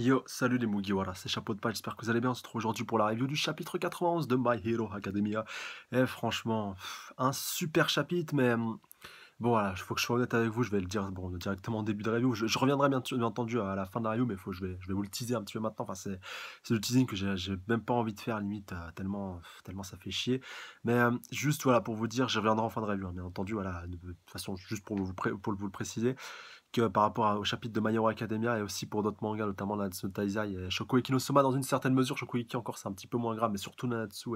Yo, salut les Mugiwara, c'est Chapeau de Page, j'espère que vous allez bien. On se retrouve aujourd'hui pour la review du chapitre 91 de My Hero Academia. Et franchement, un super chapitre, mais bon voilà, il faut que je sois honnête avec vous, je vais le dire bon, directement au début de la review. Je reviendrai bien entendu à la fin de la review, mais je vais vous le teaser un petit peu maintenant. Enfin, c'est le teasing que j'ai même pas envie de faire, limite, tellement ça fait chier. Mais juste voilà, pour vous dire, je reviendrai en fin de review, hein, bien entendu, voilà, de toute façon, juste pour vous le préciser que par rapport au chapitre de My Hero Academia et aussi pour d'autres mangas, notamment Nanatsu no Taizai et Shokugeki no Soma dans une certaine mesure. Shokugeki encore c'est un petit peu moins grave, mais surtout Nanatsu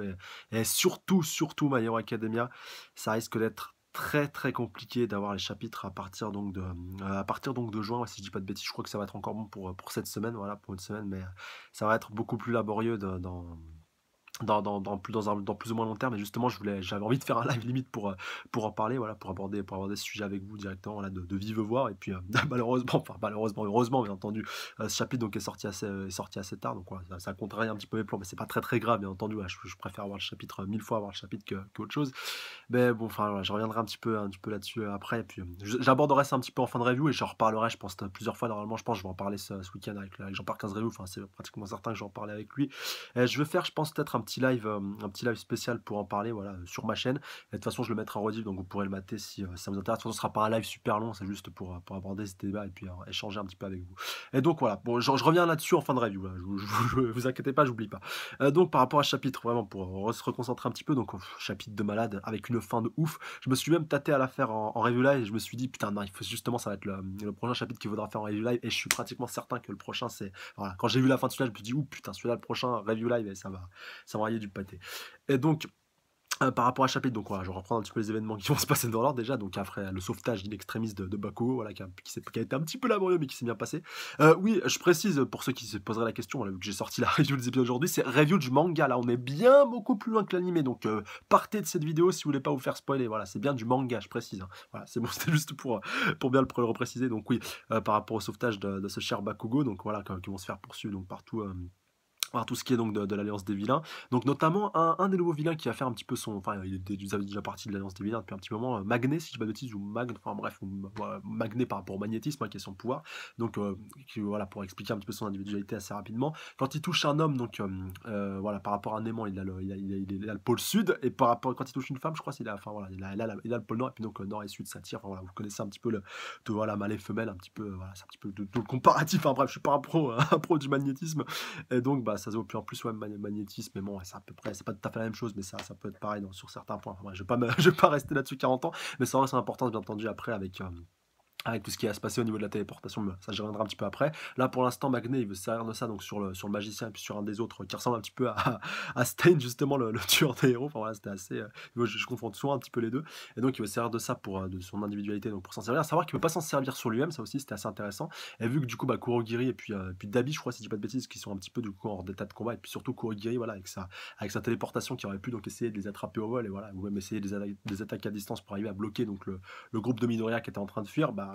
et surtout My Hero Academia, ça risque d'être très très compliqué d'avoir les chapitres à partir donc de juin, ouais, si je dis pas de bêtises. Je crois que ça va être encore bon pour cette semaine, voilà, pour une semaine, mais ça va être beaucoup plus laborieux dans plus ou moins long terme. Et justement, j'avais envie de faire un live limite pour en parler, voilà, pour aborder ce sujet avec vous directement, voilà, de vive voix. Et puis, malheureusement, heureusement, bien entendu, ce chapitre donc est sorti assez tard. Donc, voilà, ça contrarie un petit peu mes plans, mais c'est pas très très grave, bien entendu. Voilà, je préfère avoir le chapitre 1000 fois avoir le chapitre qu'autre chose. Mais bon, enfin, voilà, je reviendrai un petit peu là-dessus après. Et puis, j'aborderai ça un petit peu en fin de review et j'en reparlerai, je pense, plusieurs fois. Normalement, je pense que je vais en parler ce week-end avec Jean-Pierre 15 Review. Enfin, c'est pratiquement certain que j'en parler avec lui. Je vais faire, je pense, peut-être un petit live spécial pour en parler, voilà, sur ma chaîne. Et de toute façon, je le mettrai en rediff, donc vous pourrez le mater si ça vous intéresse. De toute façon, ce sera pas un live super long, c'est juste pour aborder ce débat et puis échanger un petit peu avec vous. Et donc voilà, bon, je reviens là-dessus en fin de review. Là. Vous inquiétez pas, j'oublie pas. Donc par rapport à ce chapitre, vraiment pour se reconcentrer un petit peu, donc chapitre de malade avec une fin de ouf. Je me suis même tâté à la faire en review live et je me suis dit putain non, il faut justement ça va être le prochain chapitre qu'il faudra faire en review live et je suis pratiquement certain que le prochain c'est voilà, quand j'ai vu la fin de celui-là, je me suis dit ouh putain celui-là le prochain review live et ça va envoyer du pâté. Et donc par rapport à chapitre, donc voilà, je vais reprendre un petit peu les événements qui vont se passer dans l'ordre déjà. Donc après le sauvetage in extremis de Bakugo, voilà, qui a été un petit peu laborieux mais qui s'est bien passé. Oui, je précise pour ceux qui se poseraient la question, voilà, vu que j'ai sorti la review des épisodes aujourd'hui, c'est review du manga. Là, on est bien beaucoup plus loin que l'animé, donc partez de cette vidéo si vous voulez pas vous faire spoiler. Voilà, c'est bien du manga, je précise, hein. Voilà, c'est bon, c'était juste pour bien le repréciser. Donc oui, par rapport au sauvetage de ce cher Bakugo, donc voilà, qui vont se faire poursuivre donc partout. Par tout ce qui est donc de l'Alliance des Vilains. Donc notamment un des nouveaux vilains qui va faire un petit peu son... Enfin, il avait déjà parti de l'Alliance des Vilains depuis un petit moment, Magné, si je dis pas de bêtises, ou Magne, enfin bref, voilà, Magné par rapport au magnétisme, hein, qui est son pouvoir. Donc voilà, pour expliquer un petit peu son individualité assez rapidement. Quand il touche un homme, donc voilà, par rapport à un aimant, il a le pôle sud, et par rapport quand il touche une femme, je crois qu'il a, enfin voilà, il a le pôle nord, et puis donc nord et sud s'attirent. Enfin voilà, vous connaissez un petit peu voilà, mâle et femelle, un petit peu, voilà, c'est un petit peu tout le comparatif. Enfin bref, je suis pas un pro, un pro du magnétisme. Et donc, bah, ça se voit plus en plus, ouais, magnétisme, mais bon, ouais, c'est à peu près, c'est pas tout à fait la même chose, mais ça peut être pareil sur certains points. Enfin, bref, je vais pas rester là-dessus 40 ans, mais ça aura son importance, bien entendu, après, avec tout ce qui va se passer au niveau de la téléportation, mais ça j'y reviendrai un petit peu après. Là pour l'instant, Magné il veut se servir de ça donc sur le magicien et puis sur un des autres qui ressemble un petit peu à Stein, justement le tueur des héros. Enfin voilà, c'était assez. Moi, je confonds souvent un petit peu les deux. Et donc il veut se servir de ça de son individualité, donc pour s'en servir. À savoir qu'il ne peut pas s'en servir sur lui-même, ça aussi c'était assez intéressant. Et vu que du coup, bah, Kurogiri et puis Dabi, je crois, si je dis pas de bêtises, qui sont un petit peu du coup hors d'état de combat, et puis surtout Kurogiri, voilà, avec sa téléportation qui aurait pu donc essayer de les attraper au vol, et voilà, ou même essayer des attaques à distance pour arriver à bloquer donc le groupe de Midoriya qui était en train de fuir, bah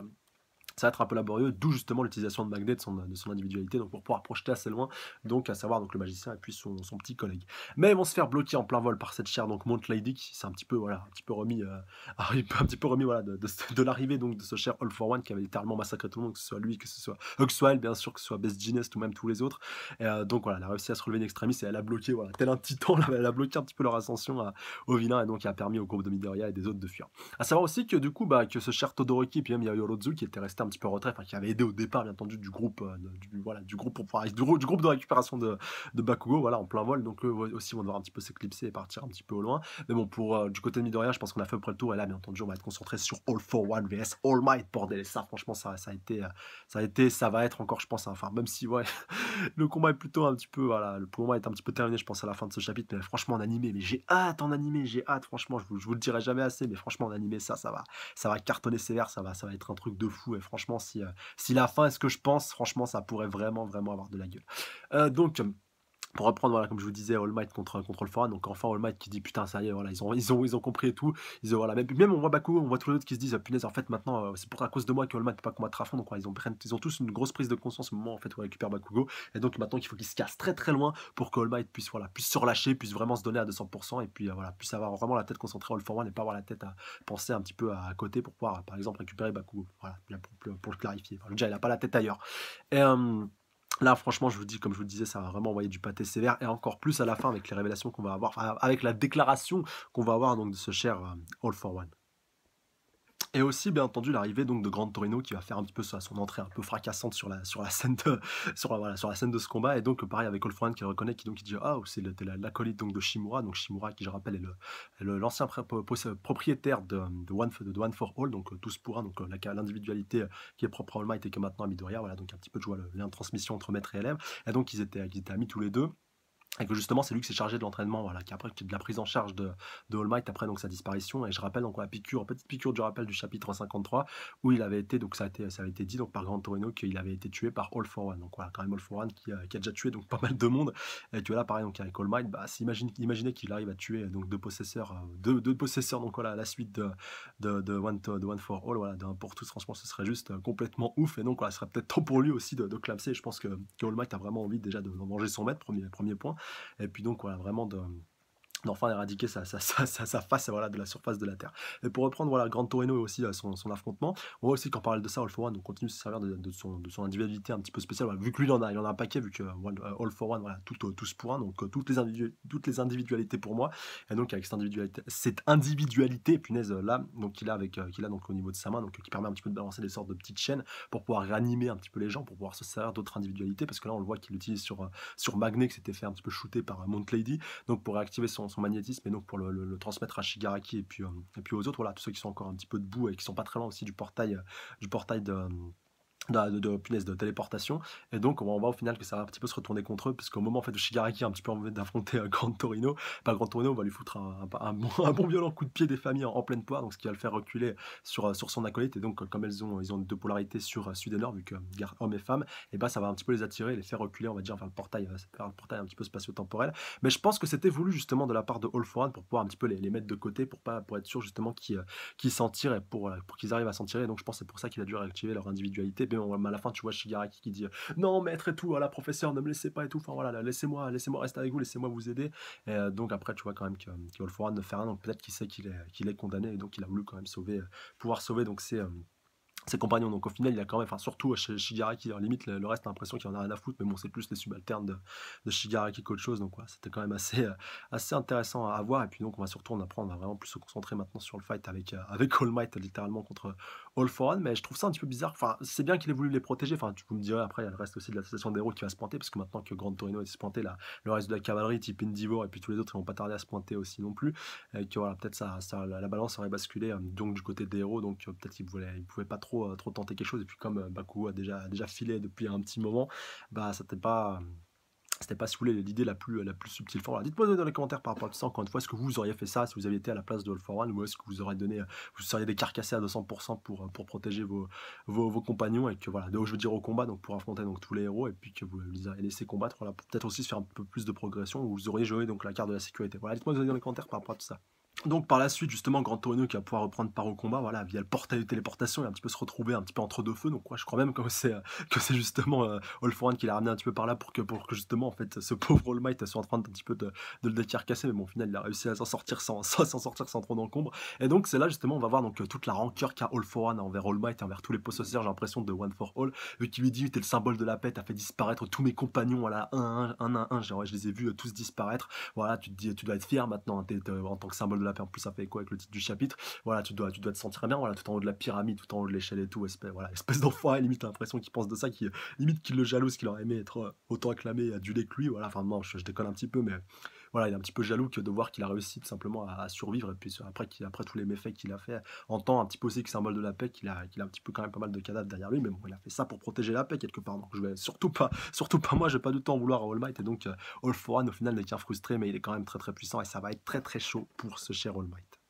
ça va être un peu laborieux, d'où justement l'utilisation de Magnet de son individualité, donc pour pouvoir projeter assez loin, donc à savoir donc le magicien et puis son petit collègue. Mais ils vont se faire bloquer en plein vol par cette chair, donc Mount Lady, qui s'est un petit peu, voilà, un petit peu remis, un petit peu remis voilà, de l'arrivée donc de ce cher All for One qui avait littéralement massacré tout le monde, que ce soit lui, que ce soit elle, bien sûr, que ce soit Best Jeanist ou même tous les autres. Et donc voilà, elle a réussi à se relever in extremis et elle a bloqué, voilà, tel un titan, elle a bloqué un petit peu leur ascension au vilain et donc a permis au groupe de Midoriya et des autres de fuir. À savoir aussi que du coup, bah, que ce cher Todoroki et puis même Yayorozu qui était resté un petit peu en retrait, enfin qui avait aidé au départ bien entendu du groupe, voilà, du groupe pour pouvoir, du groupe de récupération de Bakugo, voilà, en plein vol, donc eux aussi vont devoir un petit peu s'éclipser et partir un petit peu au loin. Mais bon, pour du côté de Midoriya, je pense qu'on a fait à peu près le tour et là, bien entendu, on va être concentré sur All for One vs All Might, bordel, et ça, franchement, ça va être encore, je pense, enfin, même si, ouais, le combat est plutôt un petit peu, voilà, le combat est un petit peu terminé, je pense, à la fin de ce chapitre, mais franchement, en animé, mais j'ai hâte en animé, j'ai hâte, franchement, je vous le dirai jamais assez, mais franchement, en animé, ça va cartonner sévère, ça va être un truc de fou, et franchement, si la fin est ce que je pense, franchement, ça pourrait vraiment, vraiment avoir de la gueule. Donc, pour reprendre, voilà, comme je vous disais, All Might contre le Foran, donc enfin All Might qui dit putain, ça y est, voilà, ils ont compris et tout. Voilà, même on voit Bakugo, on voit tous les autres qui se disent, punaise, en fait, maintenant, c'est pour à cause de moi que All Might peut pas combattre à fond, donc voilà, ils ont tous une grosse prise de conscience au moment en fait où on récupère Bakugo, et donc maintenant qu'il faut qu'il se casse très très loin pour que All Might puisse se relâcher, puisse vraiment se donner à 200%, et puis voilà, puisse avoir vraiment la tête concentrée All for One et pas avoir la tête à penser un petit peu à côté pour pouvoir, par exemple, récupérer Bakugo. Voilà, bien pour le clarifier. Enfin, déjà, il a pas la tête ailleurs. Et Là, franchement, je vous dis, comme je vous le disais, ça va vraiment envoyer du pâté sévère et encore plus à la fin avec les révélations qu'on va avoir, enfin, avec la déclaration qu'on va avoir donc de ce cher All for One. Et aussi, bien entendu, l'arrivée donc de Gran Torino qui va faire un petit peu son entrée un peu fracassante sur la scène de voilà, sur la scène de ce combat et donc pareil avec All For One qui le reconnaît, qui donc il dit: «Ah, c'est l'acolyte donc de Shimura», donc Shimura qui je rappelle est l'ancien propriétaire de One for All, donc tous pour un, donc l'individualité qui est propre à All Might et qui est maintenant à Midoriya, voilà, donc un petit peu, tu vois, le lien de transmission entre maître et élève et donc ils étaient amis tous les 2. Et que justement, c'est lui qui s'est chargé de l'entraînement, voilà, qui est de la prise en charge de All Might après donc sa disparition. Et je rappelle donc la piqûre, petite piqûre du rappel du chapitre 53, où il avait été, donc ça avait été dit donc par Gran Torino qu'il avait été tué par All For One. Donc voilà, quand même All For One qui a déjà tué donc pas mal de monde. Et que là, pareil, donc avec All Might, bah, imaginez qu'il arrive à tuer donc deux possesseurs, donc voilà, à la suite de One For All, voilà, d'un pour tous, franchement, ce serait juste complètement ouf. Et donc voilà, ce serait peut-être temps pour lui aussi de clamser. Je pense que All Might a vraiment envie déjà de manger son maître, premier point. Et puis donc voilà, vraiment d'enfin éradiquer sa face voilà, de la surface de la Terre. Et pour reprendre voilà, Gran Torino et aussi son affrontement, on voit aussi qu'en parallèle de ça, All for One donc, continue de se servir de son individualité un petit peu spéciale. Voilà, vu que lui, il en a un paquet, vu que All for One, voilà, tous pour un, donc toutes les individualités pour moi. Et donc avec cette individualité punaise, là, donc qu'il a donc au niveau de sa main, donc qui permet un petit peu de balancer des sortes de petites chaînes pour pouvoir réanimer un petit peu les gens, pour pouvoir se servir d'autres individualités, parce que là, on le voit qu'il l'utilise sur Magné, qui s'était fait un petit peu shooter par Mount Lady, donc pour réactiver son magnétisme et donc pour le transmettre à Shigaraki et puis aux autres, voilà, tous ceux qui sont encore un petit peu debout et qui sont pas très loin aussi du portail punaise, de téléportation. Et donc on va au final que ça va un petit peu se retourner contre eux, parce qu'au moment en fait où Shigaraki a un petit peu envie d'affronter Gran Torino, pas Gran Torino, on va lui foutre un bon violent coup de pied des familles en pleine poire, donc ce qui va le faire reculer sur son acolyte. Et donc comme ils ont deux polarités sur Sud et Nord, vu que homme et femme, et bah ça va un petit peu les attirer, les faire reculer, on va dire, vers le portail un petit peu spatio-temporel. Mais je pense que c'était voulu justement de la part de All For One pour pouvoir un petit peu les mettre de côté, pour être sûr justement qu'ils s'en tirent et pour qu'ils arrivent à s'en tirer. Donc je pense que c'est pour ça qu'il a dû réactiver leur individualité. Mais bon, à la fin, tu vois Shigaraki qui dit non, maître et tout, voilà, professeur, ne me laissez pas et tout. Enfin voilà, laissez-moi rester avec vous, laissez-moi vous aider. Et donc après, tu vois quand même que All For One ne fait rien. Donc peut-être qu'il sait qu'il est condamné et donc il a voulu quand même pouvoir sauver donc ses compagnons. Donc au final, il a quand même, enfin surtout chez Shigaraki, limite le reste, a l'impression qu'il en a rien à foutre, mais bon, c'est plus les subalternes de Shigaraki qu'autre chose. Donc voilà, c'était quand même assez intéressant à voir. Et puis donc on va surtout en apprendre, on va vraiment plus se concentrer maintenant sur le fight avec All Might, littéralement contre All For One. Mais je trouve ça un petit peu bizarre. Enfin, c'est bien qu'il ait voulu les protéger. Enfin, tu me dirais après, il y a le reste aussi de l'association des héros qui va se pointer, parce que maintenant que Gran Torino est se pointer, là, le reste de la cavalerie, type Indivore et puis tous les autres, ils vont pas tarder à se pointer aussi non plus. Et que voilà, peut-être la balance aurait basculé donc du côté des héros, donc peut-être qu'ils pouvaient pas trop tenter quelque chose. Et puis comme Bakugo a déjà filé depuis un petit moment, bah c'était pas si vous voulez l'idée la plus subtile. Enfin, voilà. Dites-moi dans les commentaires par rapport à tout ça, encore une fois, est-ce que vous auriez fait ça si vous aviez été à la place de All For One, ou est-ce que vous auriez donné, vous seriez décarcassé à 200% pour protéger vos compagnons, et que voilà, je veux dire au combat, donc pour affronter donc tous les héros, et puis que vous les auriez laissé combattre, voilà, pour peut-être aussi se faire un peu plus de progression, ou vous auriez joué donc la carte de la sécurité. Voilà, dites-moi dans les commentaires par rapport à tout ça. Donc par la suite, justement, Gran Torino qui va pouvoir reprendre part au combat, voilà, via le portail de téléportation et un petit peu se retrouver un petit peu entre deux feux. Donc ouais, je crois même que c'est justement All For One qui l'a ramené un petit peu par là pour que justement en fait ce pauvre All Might soit en train un petit peu de le décarcasser. Mais bon, au final, il a réussi à s'en sortir s'en sortir sans trop d'encombre. Et donc c'est là justement on va voir donc toute la rancœur qu'a All For One envers All Might et envers tous les possesseurs, j'ai l'impression, de One For All, vu qu'il lui dit t'es le symbole de la paix, t'as fait disparaître tous mes compagnons, voilà, un à un, genre, je les ai vus tous disparaître. Voilà, tu te dis, tu dois être fier maintenant, hein, en tant que symbole de la paix. En plus, ça fait quoi avec le titre du chapitre? Voilà, tu dois te sentir bien, voilà, tout en haut de la pyramide, tout en haut de l'échelle et tout, espèce d'enfoiré, limite, t'as l'impression qu'il pense de ça, limite qu'il le jalouse, qu'il aurait aimé être autant acclamé et adulé que lui, voilà, enfin, non, je déconne un petit peu, mais voilà, il est un petit peu jaloux que de voir qu'il a réussi tout simplement à survivre, et puis après tous les méfaits qu'il a fait, en temps un petit peu aussi que symbole de la paix, qu'il a un petit peu quand même pas mal de cadavres derrière lui, mais bon, il a fait ça pour protéger la paix quelque part, donc je vais surtout pas moi, je vais pas du tout en vouloir à All Might, et donc All For One au final n'est qu'un frustré, mais il est quand même très très puissant et ça va être très très chaud pour ce cher All Might.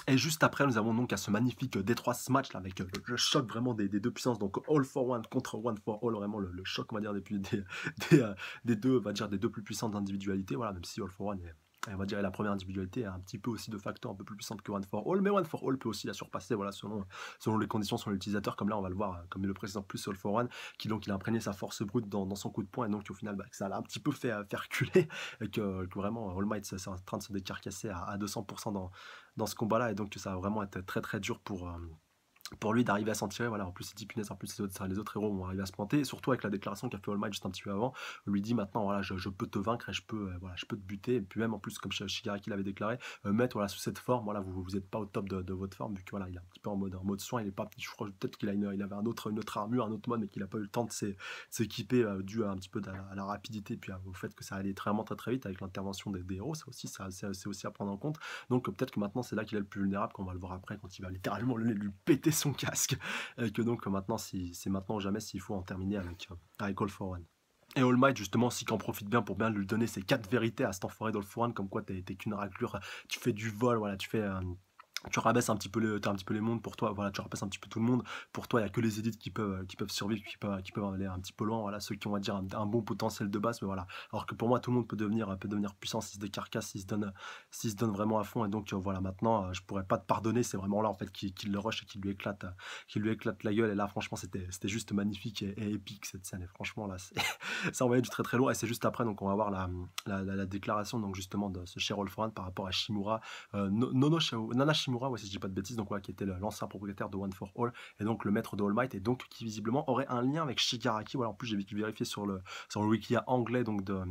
Et juste après, nous avons donc à ce magnifique Détroit match là, avec le choc vraiment des deux puissances, donc All For One contre One For All, vraiment le choc, on va dire, des deux, on va dire, des deux plus puissantes individualités, voilà, même si All For One est, on va dire, la première individualité est un petit peu aussi de facto un peu plus puissante que One For All, mais One For All peut aussi la surpasser, voilà, selon les conditions, selon l'utilisateur, comme là on va le voir, comme le précise en plus All For One, qui donc il a imprégné sa force brute dans son coup de poing, et donc au final bah, ça l'a un petit peu fait reculer, et que vraiment All Might c'est en train de se décarcasser à 200% dans ce combat-là, et donc ça va vraiment être très très dur pour lui d'arriver à s'en tirer, voilà, en plus il dit: «Punaise, en plus les autres héros vont arriver à se planter», et surtout avec la déclaration qu'a fait All Might juste un petit peu avant, où lui dit: «Maintenant voilà, je peux te vaincre et je peux, voilà, je peux te buter», et puis même en plus comme Shigaraki l'avait déclaré, «Maître, voilà, sous cette forme, voilà, vous êtes pas au top de votre forme», vu que voilà, il est un petit peu en mode soin, il est pas, je crois peut-être qu'il a il avait une autre armure, un autre mode, mais qu'il a pas eu le temps de s'équiper, dû à un petit peu à la rapidité, puis au fait que ça allait vraiment très, très vite avec l'intervention des héros, ça aussi, c'est aussi à prendre en compte. Donc peut-être que maintenant c'est là qu'il est le plus vulnérable, qu'on va le voir après quand il va littéralement lui péter son casque. Et que donc maintenant, si, c'est maintenant ou jamais s'il faut en terminer avec All for One. Et All Might, justement, aussi qu'en profite bien pour bien lui donner ses 4 vérités à cet enfoiré d'All for One, comme quoi t'es qu'une raclure, tu fais du vol, voilà, tu rabaisses un petit peu un petit peu les mondes pour toi, voilà, tu rabaisses un petit peu tout le monde. Pour toi, il y a que les élites qui peuvent survivre, qui peuvent aller un petit peu loin, voilà, ceux qui ont, on va dire, un bon potentiel de base, mais voilà. Alors que pour moi, tout le monde peut devenir puissant s'il se décarcasse, s'il se donne vraiment à fond. Et donc, voilà, maintenant, je pourrais pas te pardonner, c'est vraiment là, en fait, qu'il le rush et qu'il lui éclate la gueule. Et là, franchement, c'était juste magnifique et épique, cette scène. Et franchement, là, ça envoyait du très très lourd. Et c'est juste après, donc, on va voir la déclaration, donc, justement, de ce cher All For One par rapport à Shimura, Nana Shimura, ouais, si je dis pas de bêtises, donc voilà, qui était l'ancien propriétaire de One for All, et donc le maître de All Might, et donc qui visiblement aurait un lien avec Shigaraki. Voilà, en plus j'ai vérifié sur le wiki anglais donc de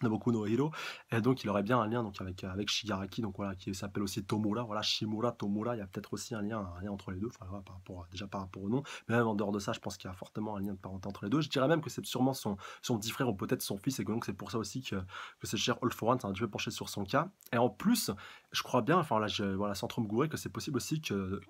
Boku no Hero, et donc il aurait bien un lien donc avec Shigaraki, donc voilà, qui s'appelle aussi Tomura, voilà, Shimura, Tomura, il y a peut-être aussi un lien entre les deux, enfin voilà, déjà par rapport au nom, mais même en dehors de ça, je pense qu'il y a fortement un lien de parenté entre les deux. Je dirais même que c'est sûrement son petit frère ou peut-être son fils, et que donc c'est pour ça aussi que ce cher All For One s'est un petit peu penché sur son cas. Et en plus, je crois bien, enfin là, voilà, sans trop me gourer, que c'est possible aussi que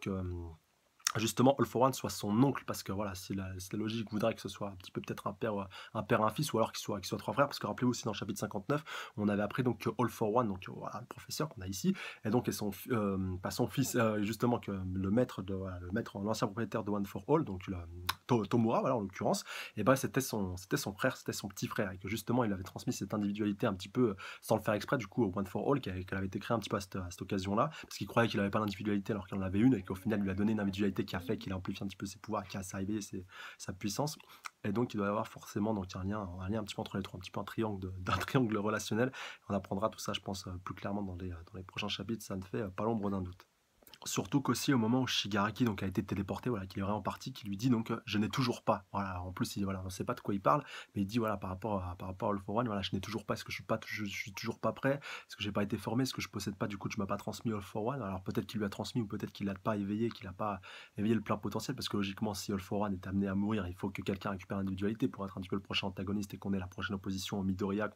justement All For One soit son oncle, parce que voilà, si la logique voudrait que ce soit un petit peu peut-être un père, un fils, ou alors qu'il soit trois frères, parce que rappelez-vous aussi dans le chapitre 59, on avait appris donc que All For One, donc voilà, le professeur qu'on a ici, et donc et pas son fils, justement, que le maître voilà, l'ancien propriétaire de One For All, donc Tomura, voilà, en l'occurrence, et ben c'était son frère, c'était son petit frère, et que justement il avait transmis cette individualité un petit peu sans le faire exprès, du coup, au One For All, qu'elle avait été créée un petit peu à cette occasion-là, parce qu'il croyait qu'il n'avait pas d'individualité alors qu'il en avait une, et qu'au final il lui a donné une individualité qui a fait qu'il a amplifié un petit peu ses pouvoirs, qui a arrivé sa puissance. Et donc il doit y avoir forcément donc un lien un petit peu entre les trois, un petit peu un triangle d'un triangle relationnel. On apprendra tout ça, je pense, plus clairement dans les prochains chapitres, ça ne fait pas l'ombre d'un doute. Surtout qu'aussi au moment où Shigaraki donc a été téléporté, voilà, qu'il est vraiment parti, qui lui dit donc je n'ai toujours pas. Voilà, en plus voilà, on ne sait pas de quoi il parle, mais il dit voilà par rapport à All For One, voilà, je n'ai toujours pas, est-ce que je suis toujours pas prêt, est-ce que j'ai pas été formé, est-ce que je possède pas, du coup tu m'as pas transmis All For One. Alors peut-être qu'il lui a transmis, ou peut-être qu'il l'a pas éveillé, qu'il a pas éveillé le plein potentiel, parce que logiquement si All For One est amené à mourir, il faut que quelqu'un récupère l'individualité pour être un petit peu le prochain antagoniste, et qu'on ait la prochaine opposition au Midoriya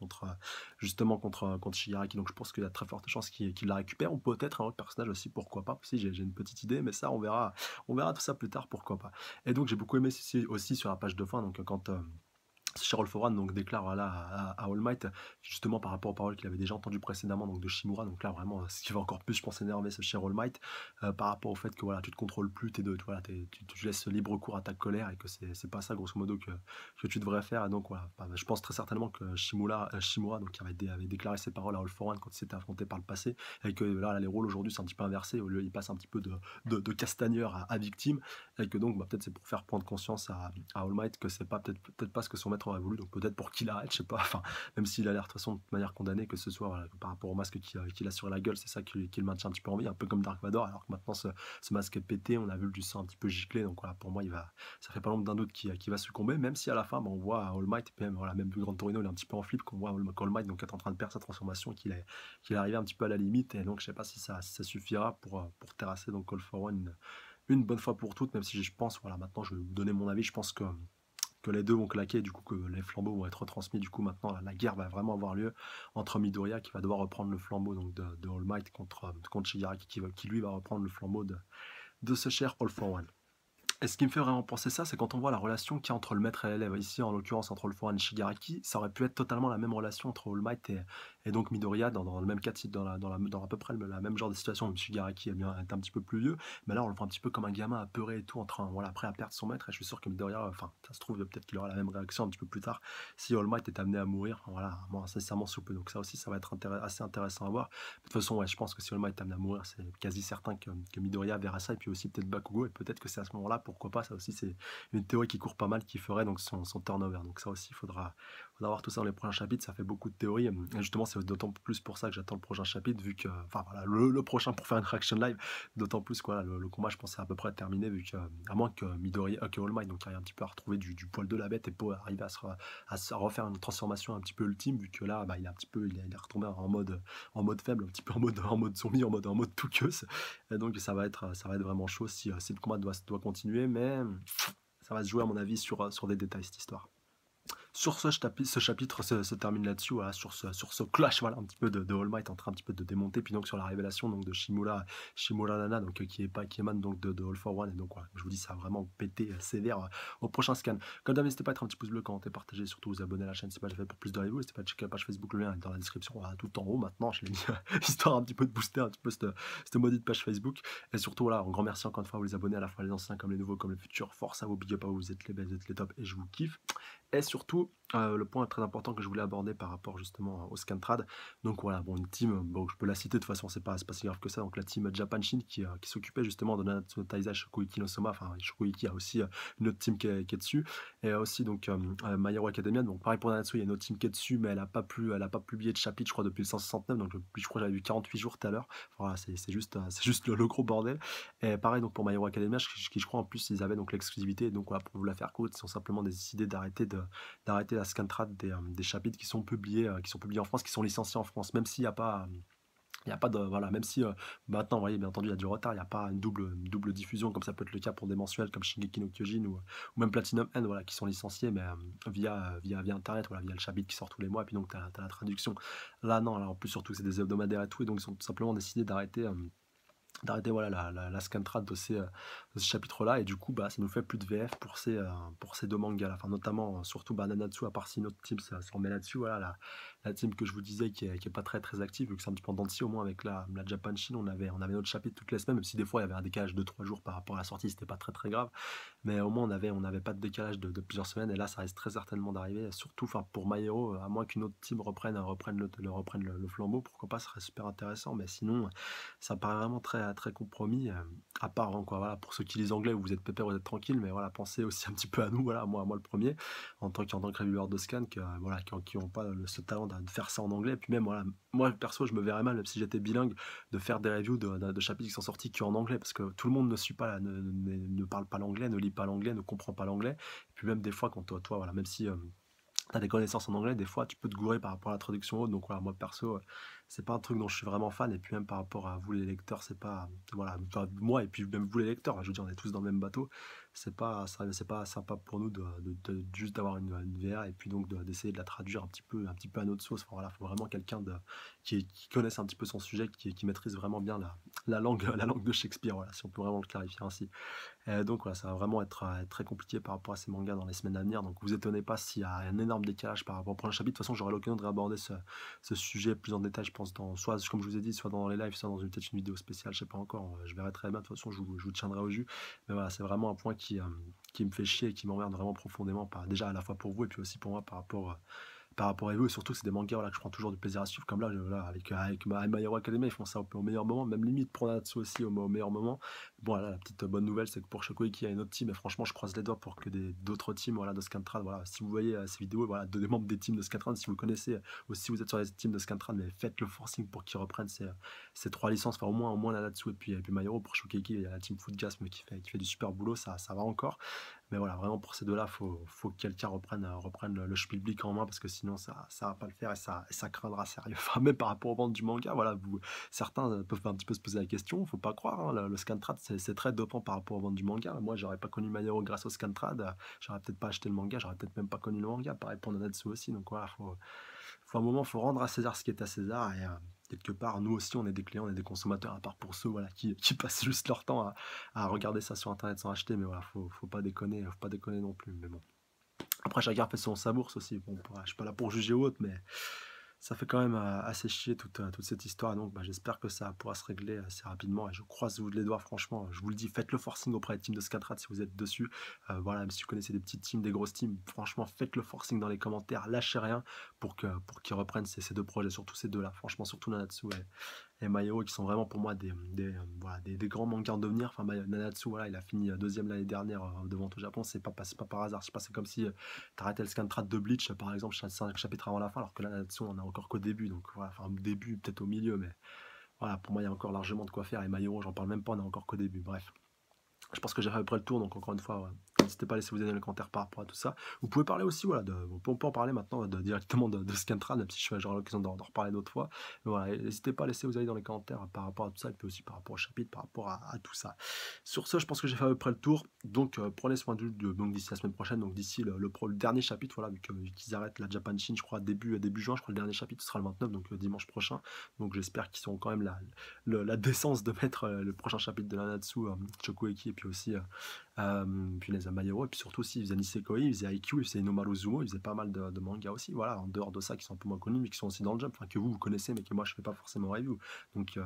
justement contre Shigaraki. Donc je pense qu'il y a très forte chance qu'il la récupère, ou peut-être un autre personnage aussi, pourquoi pas. Aussi j'ai une petite idée, mais ça on verra tout ça plus tard, pourquoi pas. Et donc j'ai beaucoup aimé aussi sur la page de fin, donc quand Cheryl Foran donc déclare voilà, à All Might, justement par rapport aux paroles qu'il avait déjà entendues précédemment donc de Shimura, donc là vraiment ce qui va encore plus je pense énerver ce cher All Might, par rapport au fait que voilà, tu te contrôles plus, voilà, tu laisses libre cours à ta colère, et que c'est pas ça grosso modo que tu devrais faire. Et donc voilà, je pense très certainement que Shimura donc, avait déclaré ses paroles à All For One quand il s'était affronté par le passé, et que là les rôles aujourd'hui c'est un petit peu inversé, au lieu il passe un petit peu de castagneur à victime, et que donc peut-être c'est pour faire prendre conscience à All Might que c'est pas peut-être pas ce que son maître aurait voulu, donc peut-être pour qu'il arrête, je sais pas, enfin, même s'il a l'air de toute façon de manière condamné, que ce soit voilà, par rapport au masque qu'il a sur la gueule, c'est ça qui le maintient un petit peu en vie, un peu comme Dark Vador, alors que maintenant ce masque est pété, on a vu du sang un petit peu giclé, donc voilà, pour moi ça fait pas l'ombre d'un doute qui va succomber, même si à la fin on voit All Might, et même, voilà, même Grand Torino il est un petit peu en flip, qu'on voit All Might donc, est en train de perdre sa transformation, qu'il est arrivé un petit peu à la limite, et donc je sais pas si ça suffira pour terrasser donc All For One une bonne fois pour toutes, même si je pense, voilà, maintenant je vais vous donner mon avis, je pense que les deux vont claquer, du coup que les flambeaux vont être retransmis, du coup maintenant la guerre va vraiment avoir lieu entre Midoriya qui va devoir reprendre le flambeau donc de All Might contre Shigaraki qui lui va reprendre le flambeau de ce cher All For One. Et ce qui me fait vraiment penser ça, c'est quand on voit la relation qu'il y a entre le maître et l'élève. Ici, en l'occurrence, entre All For One et Shigaraki, ça aurait pu être totalement la même relation entre All Might et donc Midoriya, dans le même cas de site, dans à peu près la même genre de situation. Même Shigaraki est un petit peu plus vieux, mais là, on le voit un petit peu comme un gamin apeuré et tout, en train, voilà, prêt à perdre son maître. Et je suis sûr que Midoriya, enfin, ça se trouve, peut-être qu'il aura la même réaction un petit peu plus tard si All Might est amené à mourir. Voilà, moi, sincèrement, sous peu. Donc, ça aussi, ça va être assez intéressant à voir. De toute façon, ouais, je pense que si All Might est amené à mourir, c'est quasi certain que Midoriya verra ça, et puis aussi peut-être Bakugo, et peut-être que c'est à ce moment-là, pourquoi pas, ça aussi, c'est une théorie qui court pas mal, qui ferait donc son turnover. Donc ça aussi, On va voir tout ça dans les prochains chapitres, ça fait beaucoup de théories, et justement, c'est d'autant plus pour ça que j'attends le prochain chapitre vu que enfin voilà, le prochain pour faire une réaction live, d'autant plus que voilà, le combat je pense est à peu près terminé vu que, à moins que Midori que All Might donc arrive un petit peu à retrouver du poil de la bête et pour arriver à se refaire une transformation un petit peu ultime vu que là, bah, il est un petit peu il est retombé en mode faible, un petit peu en mode zombie, en mode touqueuse et donc ça va être vraiment chaud si le combat doit continuer mais ça va se jouer à mon avis sur des détails cette histoire. Sur ce chapitre se termine là-dessus, voilà, sur ce clash, voilà, un petit peu de All Might en train un petit peu de démonter, puis donc sur la révélation donc de Shimura Nana, donc qui émane donc de All for One, et donc voilà, je vous dis, ça a vraiment pété sévère au prochain scan. Comme d'hab, n'hésitez pas à être un petit pouce bleu, commenter, partager, surtout vous abonner à la chaîne si c'est pas déjà fait pour plus de reviews, n'hésitez pas à checker la page Facebook, le lien est dans la description, voilà, tout en haut maintenant, je l'ai mis, histoire un petit peu de booster un petit peu cette maudite page Facebook, et surtout voilà, un grand merci encore une fois à vous les abonnés, à la fois les anciens comme les nouveaux, comme les futurs, force à vous, big up à vous, vous êtes les belles, vous êtes les tops, et je vous kiffe. Et surtout, le point très important que je voulais aborder par rapport justement au Scantrad, donc voilà, bon, une team, bon, je peux la citer de toute façon, c'est pas si grave que ça, donc la team Japan Shin qui s'occupait justement de Nanatsu Taizai Shokuiki no Soma, enfin Shokuiki a aussi une autre team qui est dessus, et aussi donc My Hero Academia, donc pareil pour Nanatsu, il y a une autre team qui est dessus, mais elle a pas publié de chapitre, je crois, depuis le 169, donc je crois que j'avais vu 48 jours tout à l'heure, voilà, c'est juste le gros bordel, et pareil donc pour My Hero Academia, je crois en plus ils avaient donc l'exclusivité, donc voilà, pour vous la faire courte, ils ont simplement décidé d'arrêter la scantrad des chapitres qui sont publiés en France, qui sont licenciés en France, même s'il n'y a pas, il y a pas de voilà, même si maintenant, vous voyez, bien entendu, il y a du retard, il n'y a pas une double diffusion comme ça peut être le cas pour des mensuels comme Shingeki no Kyojin ou même Platinum End, voilà, qui sont licenciés, mais via Internet, voilà, via le chapitre qui sort tous les mois, et puis donc tu as la traduction. Là, non, là, en plus, surtout, c'est des hebdomadaires et tout, et donc ils ont tout simplement décidé d'arrêter voilà, la scantrad de ces chapitres-là, et du coup, bah, ça nous fait plus de VF pour ces deux mangas là, enfin, notamment, surtout bah, Nanatsu, à part si notre team ça s'en met là-dessus, voilà, la team que je vous disais qui est pas très active, vu que c'est un petit peu en dents de scie, au moins avec la Japan Shin, on avait notre chapitre toutes les semaines, même si des fois il y avait un décalage de 3 jours par rapport à la sortie, c'était pas très grave, mais au moins on avait pas de décalage de plusieurs semaines, et là ça risque très certainement d'arriver, surtout pour My Hero, à moins qu'une autre team reprenne le flambeau, pourquoi pas, ce serait super intéressant, mais sinon ça paraît vraiment très compromis, à part, hein, quoi, voilà, pour ceux qui lisent anglais, vous êtes pépère, vous êtes tranquille, mais voilà, pensez aussi un petit peu à nous, voilà, moi le premier, en tant que reviewer de scan, voilà, qui ont pas ce talent de faire ça en anglais, et puis même, voilà, moi perso, je me verrais mal, même si j'étais bilingue, de faire des reviews de chapitres qui sont sortis qu'en anglais, parce que tout le monde ne suit pas, ne parle pas l'anglais, ne lit pas l'anglais, ne comprend pas l'anglais, et puis même des fois, quand toi voilà, même si tu as des connaissances en anglais, des fois tu peux te gourer par rapport à la traduction haute, donc voilà, moi perso, c'est pas un truc dont je suis vraiment fan, et puis même par rapport à vous les lecteurs, c'est pas, voilà, enfin, moi et puis même vous les lecteurs, je veux dire, on est tous dans le même bateau, c'est pas sympa pour nous juste d'avoir une VA, et puis donc d'essayer de la traduire un petit peu à notre sauce, enfin, voilà, faut vraiment quelqu'un qui connaisse un petit peu son sujet, qui maîtrise vraiment bien la langue de Shakespeare, voilà, si on peut vraiment le clarifier ainsi. Donc voilà, ça va vraiment être très compliqué par rapport à ces mangas dans les semaines à venir. Donc vous étonnez pas s'il y a un énorme décalage par rapport au prochain chapitre. De toute façon, j'aurai l'occasion de réaborder ce sujet plus en détail, je pense, soit comme je vous ai dit, soit dans les lives, soit dans peut-être une vidéo spéciale, je sais pas encore. Je verrai très bien. De toute façon, je vous tiendrai au jus. Mais voilà, c'est vraiment un point qui me fait chier et qui m'emmerde vraiment profondément, déjà à la fois pour vous et puis aussi pour moi par rapport à vous, et surtout c'est des mangas voilà, que je prends toujours du plaisir à suivre, comme là, avec My Hero Academia, ils font ça au meilleur moment, même limite pour Natsu aussi au meilleur moment. Bon, là, la petite bonne nouvelle, c'est que pour Shokoiki, il y a une autre team, et franchement, je croise les doigts pour que d'autres teams, voilà, de Scantrad, voilà, si vous voyez ces vidéos, voilà, de des membres des teams de Scantrad, si vous connaissez, ou si vous êtes sur les teams de Scantrad, mais faites le forcing pour qu'ils reprennent ces trois licences, enfin au moins Nanatsu et puis My Hero. Pour Shokoiki, il y a la team Footgasm qui fait du super boulot, ça va encore. Mais voilà, vraiment pour ces deux-là, faut que quelqu'un reprenne le Spielblick en main, parce que sinon ça va pas le faire, et ça craindra sérieux. Enfin, même par rapport aux ventes du manga, voilà, certains peuvent un petit peu se poser la question, faut pas croire, hein, le Scantrad c'est très dopant par rapport aux ventes du manga. Moi, j'aurais pas connu My Hero grâce au Scantrad, j'aurais peut-être pas acheté le manga, j'aurais peut-être même pas connu le manga, pareil pour Nanatsu aussi, donc voilà, faut un moment, faut rendre à César ce qui est à César, et quelque part, nous aussi, on est des clients, on est des consommateurs, à part pour ceux voilà, qui passent juste leur temps à regarder ça sur internet sans acheter, mais voilà, faut pas déconner non plus. Mais bon. Après, chacun fait sa bourse aussi. Bon, je suis pas là pour juger ou autre, mais ça fait quand même assez chier toute cette histoire. Donc, bah, j'espère que ça pourra se régler assez rapidement. Et je croise les doigts, franchement. Je vous le dis, faites le forcing auprès des teams de Scatrat si vous êtes dessus. Voilà, même si vous connaissez des petites teams, des grosses teams, franchement, faites le forcing dans les commentaires. Lâchez rien pour qu'ils reprennent ces deux projets, surtout ces deux-là. Franchement, surtout Nanatsu. Ouais. et My Hero qui sont vraiment pour moi voilà, des grands mangas en devenir. Enfin, Nanatsu, voilà, il a fini deuxième l'année dernière devant au Japon, c'est pas par hasard. Je sais pas, c'est comme si t'arrêtais le scan trad de Bleach, par exemple, 5 chapitres avant la fin, alors que là, Nanatsu, on a encore qu'au début. Donc voilà, enfin, au début, peut-être au milieu, mais voilà, pour moi, il y a encore largement de quoi faire. Et My Hero, j'en parle même pas, on est encore qu'au début. Bref. Je pense que j'ai fait à peu près le tour, donc encore une fois, ouais, n'hésitez pas à laisser vos avis dans les commentaires par rapport à tout ça. Vous pouvez parler aussi, voilà, on peut en parler maintenant directement de Scantrad, même si j'aurai l'occasion d'en reparler d'autres fois. Mais voilà, n'hésitez pas à laisser vos avis dans les commentaires par rapport à tout ça, et puis aussi par rapport au chapitre, par rapport à tout ça. Sur ce, je pense que j'ai fait à peu près le tour, donc prenez soin donc d'ici la semaine prochaine, donc d'ici le dernier chapitre, voilà, vu qu'ils arrêtent la Japan Shin, je crois, début juin, je crois que le dernier chapitre sera le 29, donc le dimanche prochain. Donc j'espère qu'ils auront quand même la décence de mettre le prochain chapitre de Nanatsu, Chokueki, et puis aussi puis les Amayero, et puis surtout aussi ils faisaient Nisekoi, ils faisaient IQ, ils faisaient Inomaru Zumo, ils faisaient pas mal de mangas aussi, voilà, en dehors de ça qui sont un peu moins connus, mais qui sont aussi dans le jump, enfin que vous connaissez, mais que moi je fais pas forcément review. Donc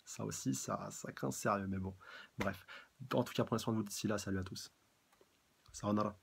ça aussi, ça craint sérieux, mais bon, bref. En tout cas, prenez soin de vous d'ici là, salut à tous. Sayonara.